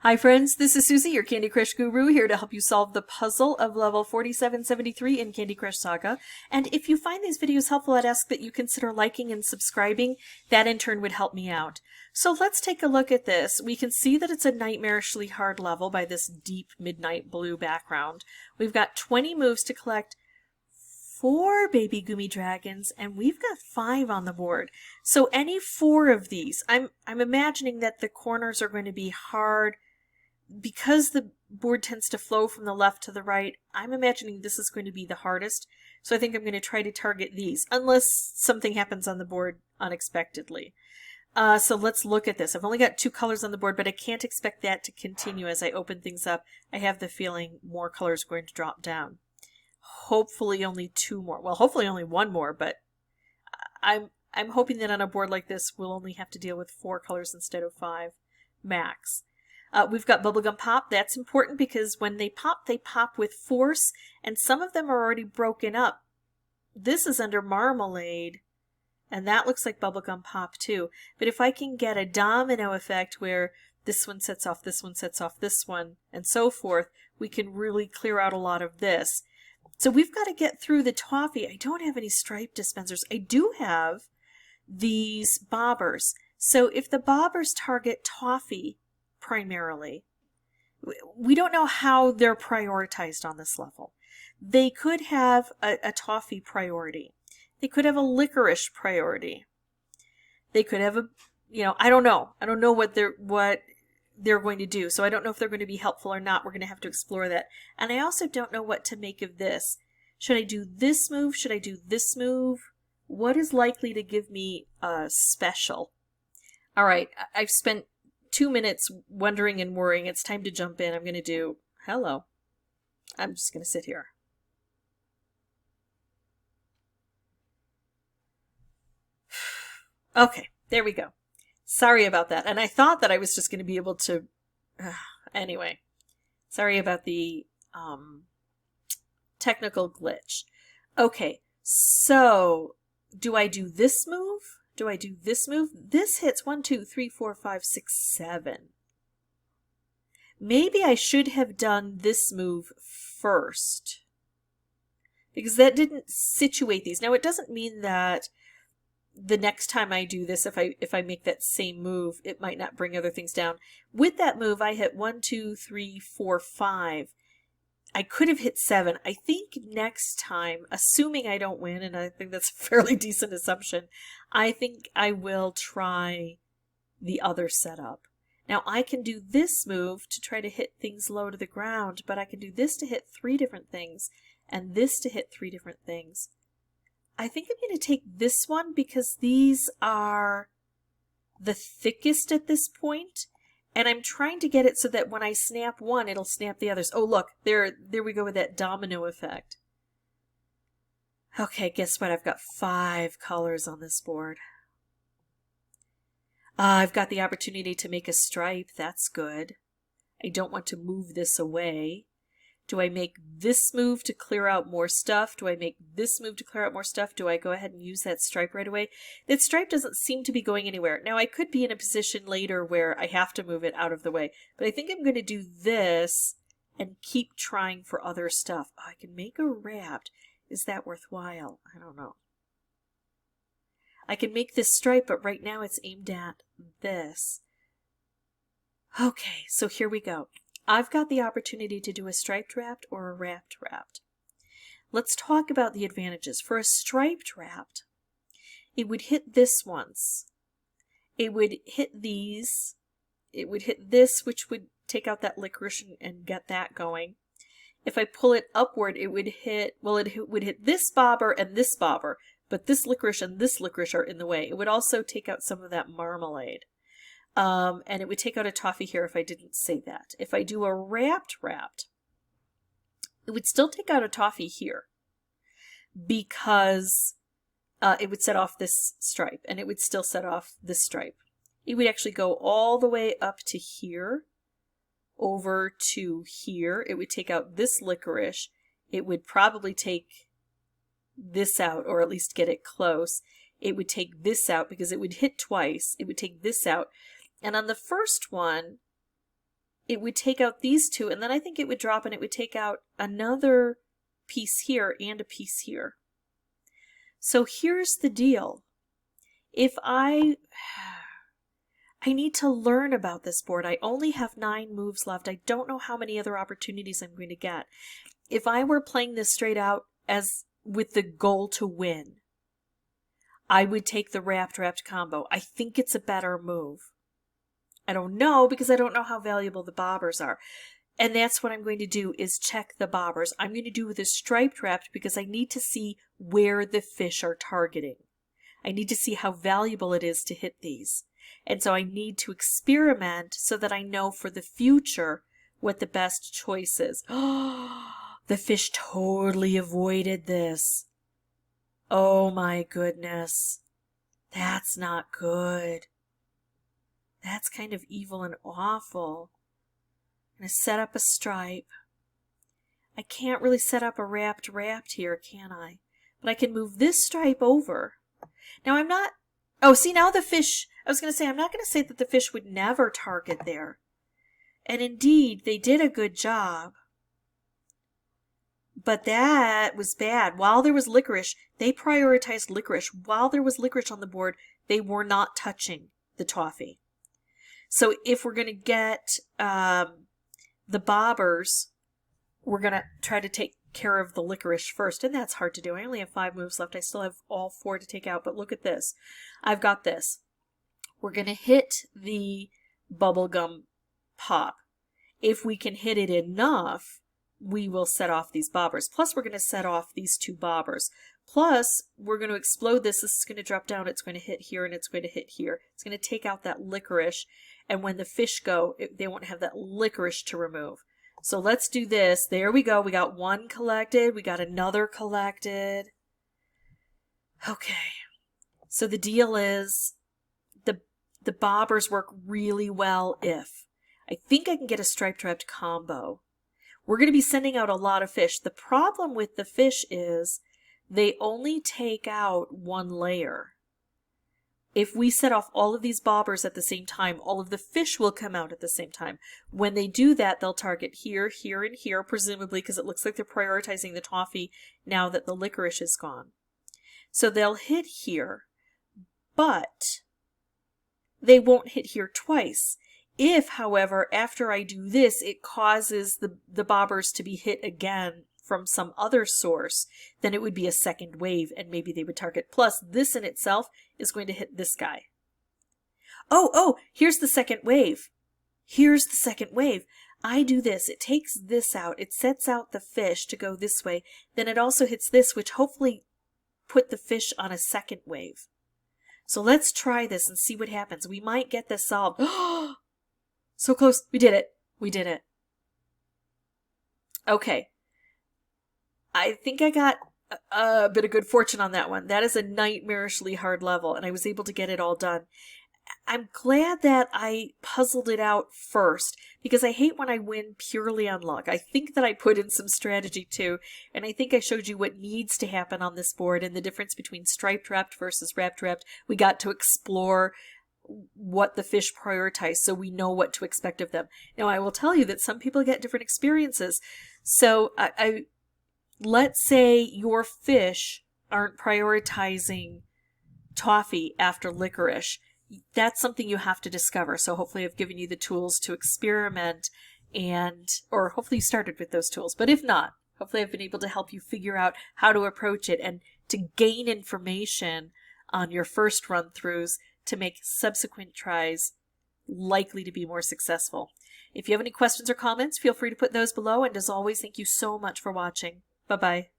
Hi friends, this is Suzy, your Candy Crush guru, here to help you solve the puzzle of level 4773 in Candy Crush Saga. And if you find these videos helpful, I'd ask that you consider liking and subscribing. That in turn would help me out. So let's take a look at this. We can see that it's a nightmarishly hard level by this deep midnight blue background. We've got 20 moves to collect 4 baby Goomy Dragons, and we've got 5 on the board. So any 4 of these, I'm imagining that the corners are going to be hard. Because the board tends to flow from the left to the right, I'm imagining this is going to be the hardest. So I think I'm going to try to target these, unless something happens on the board unexpectedly. So let's look at this. I've only got 2 colors on the board, but I can't expect that to continue as I open things up. I have the feeling more colors are going to drop down. Hopefully only 2 more. Well, hopefully only 1 more, but I'm hoping that on a board like this, we'll only have to deal with 4 colors instead of 5 max. We've got Bubblegum Pop. That's important because when they pop with force, and some of them are already broken up. This is under Marmalade, and that looks like Bubblegum Pop too. But if I can get a domino effect where this one sets off this one, sets off this one, and so forth, we can really clear out a lot of this. So we've got to get through the Toffee. I don't have any stripe dispensers. I do have these bobbers. So if the bobbers target Toffee, primarily, we don't know how they're prioritized on this level. They could have a Toffee priority. They could have a Licorice priority. They could have a, I don't know. I don't know what they're going to do. So I don't know if they're going to be helpful or not. We're going to have to explore that. And I also don't know what to make of this. Should I do this move? Should I do this move? What is likely to give me a special? All right, I've spent 2 minutes wondering and worrying. It's time to jump in. I'm going to do hello. I'm just going to sit here. Okay, there we go. Sorry about that. And I thought that I was just going to be able to... anyway, sorry about the technical glitch. Okay, so do I do this move? Do I do this move? This hits 1, 2, 3, 4, 5, 6, 7. Maybe I should have done this move first, because that didn't situate these. Now, it doesn't mean that the next time I do this, if I make that same move, it might not bring other things down. With that move, I hit 1, 2, 3, 4, 5. I could have hit 7. I think next time, assuming I don't win, and I think that's a fairly decent assumption, I think I will try the other setup. Now I can do this move to try to hit things low to the ground, but I can do this to hit 3 different things, and this to hit 3 different things. I think I'm going to take this one because these are the thickest at this point. And I'm trying to get it so that when I snap one, it'll snap the others. Oh, look, there we go with that domino effect. Okay, guess what? I've got 5 colors on this board. I've got the opportunity to make a stripe. That's good. I don't want to move this away. Do I make this move to clear out more stuff? Do I make this move to clear out more stuff? Do I go ahead and use that stripe right away? That stripe doesn't seem to be going anywhere. Now, I could be in a position later where I have to move it out of the way, but I think I'm going to do this and keep trying for other stuff. Oh, I can make a wrapped. Is that worthwhile? I don't know. I can make this stripe, but right now it's aimed at this. Okay, so here we go. I've got the opportunity to do a striped wrapped or a wrapped wrapped. Let's talk about the advantages. For a striped wrapped, it would hit this once. It would hit these. It would hit this, which would take out that licorice and get that going. If I pull it upward, it would hit, well, it would hit this bobber and this bobber, but this licorice and this licorice are in the way. It would also take out some of that marmalade. And it would take out a Toffee here if I didn't say that. If I do a wrapped, it would still take out a Toffee here because it would set off this stripe, and it would still set off this stripe. It would actually go all the way up to here, over to here. It would take out this licorice. It would probably take this out, or at least get it close. It would take this out because it would hit twice. It would take this out. And on the first one, it would take out these two, and then I think it would drop and it would take out another piece here and a piece here. So here's the deal. If I need to learn about this board. I only have 9 moves left. I don't know how many other opportunities I'm going to get. If I were playing this straight out as with the goal to win, I would take the wrapped combo. I think it's a better move. I don't know because I don't know how valuable the bobbers are. And that's what I'm going to do is check the bobbers. I'm going to do the striped wrapped because I need to see where the fish are targeting. I need to see how valuable it is to hit these. And so I need to experiment so that I know for the future what the best choice is. Oh, the fish totally avoided this. Oh my goodness. That's not good. That's kind of evil and awful. I'm going to set up a stripe. I can't really set up a wrapped here, can I? But I can move this stripe over. Now I'm not... Oh, see, now the fish... I was going to say, I'm not going to say that the fish would never target there. And indeed, they did a good job. But that was bad. While there was licorice, they prioritized licorice. While there was licorice on the board, they were not touching the toffee. So if we're going to get the bobbers, we're going to try to take care of the licorice first. And that's hard to do. I only have 5 moves left. I still have all 4 to take out. But look at this. I've got this. We're going to hit the bubblegum pop. If we can hit it enough, we will set off these bobbers. Plus, we're going to set off these 2 bobbers. Plus, we're going to explode this. This is going to drop down. It's going to hit here, and it's going to hit here. It's going to take out that licorice. And when the fish go, they won't have that licorice to remove. So let's do this. There we go. We got 1 collected. We got another collected. Okay. So the deal is the bobbers work really well if. I think I can get a striped wrapped combo. We're going to be sending out a lot of fish. The problem with the fish is they only take out 1 layer. If we set off all of these bobbers at the same time, all of the fish will come out at the same time. When they do that, they'll target here, here, and here, presumably because it looks like they're prioritizing the toffee now that the licorice is gone. So they'll hit here, but they won't hit here twice. If, however, after I do this, it causes the bobbers to be hit again from some other source, then it would be a second wave and maybe they would target. Plus, this in itself is going to hit this guy. Oh, here's the second wave. Here's the second wave. I do this. It takes this out. It sets out the fish to go this way. Then it also hits this, which hopefully put the fish on a second wave. So let's try this and see what happens. We might get this solved. So close. We did it. We did it. Okay. I think I got a bit of good fortune on that one. That is a nightmarishly hard level, and I was able to get it all done. I'm glad that I puzzled it out first, because I hate when I win purely on luck. I think that I put in some strategy too, and I think I showed you what needs to happen on this board and the difference between striped wrapped versus wrapped wrapped. We got to explore what the fish prioritize so we know what to expect of them. Now, I will tell you that some people get different experiences. So let's say your fish aren't prioritizing toffee after licorice. That's something you have to discover. So hopefully I've given you the tools to experiment or hopefully you started with those tools. But if not, hopefully I've been able to help you figure out how to approach it and to gain information on your first run-throughs to make subsequent tries likely to be more successful. If you have any questions or comments, feel free to put those below. And as always, thank you so much for watching. Bye-bye.